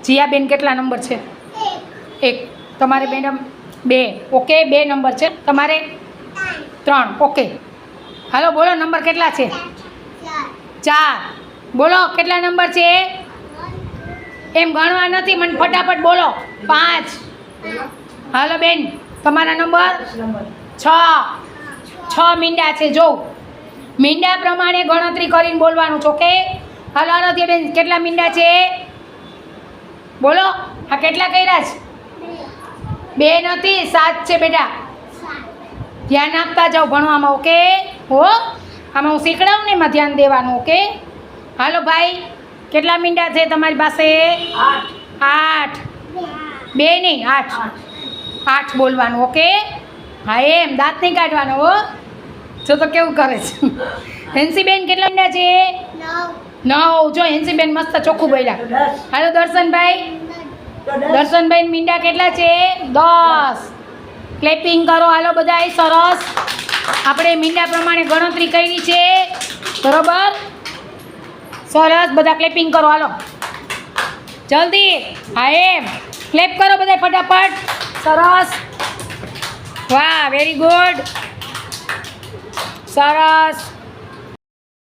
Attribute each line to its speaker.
Speaker 1: જીયાબેન કેટલા નંબર છે? 1. તમારે મેડમ 2. ઓકે, 2 નંબર છે. તમારે 3. ઓકે, હાલો બોલો નંબર કેટલા છે? 4. બોલો કેટલા નંબર છે? એમ ગણવા નથી, મને ફટાફટ બોલો. 5. હાલો બેન, તમારા નંબર 6. 6 મીંડા છે. જો મીંડા પ્રમાણે ગણતરી કરીને બોલવાનું છે. ઓકે, હાલો હાલો બેન, કેટલા મીંડા છે બોલો? આ કેટલા કર્યા છે? 2 નથી, 7 છે બેટા. ધ્યાન આપતા જાઓ ભણવામાં. ઓકે હો, આમાં હું શીખડાવું ને એમાં ધ્યાન દેવાનું. ઓકે, હાલો ભાઈ, કેટલા મીંડા છે તમારી પાસે? 8. 2 નહીં, 8. 8 બોલવાનું. ઓકે, હા એમ દાંત નહીં કાઢવાનો હો. જો તો કેવું કરે છે. હેન્સીબેન કેટલા મીંડા છે? 9. જો હેન્સીબેન મસ્ત ચોખ્ખું બોલ્યા. હાલો દર્શનભાઈ, દર્શનભાઈ મીંડા કેટલા છે? 10. ક્લેપિંગ કરો હાલો બધાય. સરસ, આપણે મીંડા પ્રમાણે ગણતરી કરી છે. બરોબર, સરસ, બધા ક્લેપિંગ કરો હાલો જલ્દી. હા એમ ક્લેપ કરો બધા ફટાફટ. સરસ, વાહ, વેરી ગુડ, સરસ.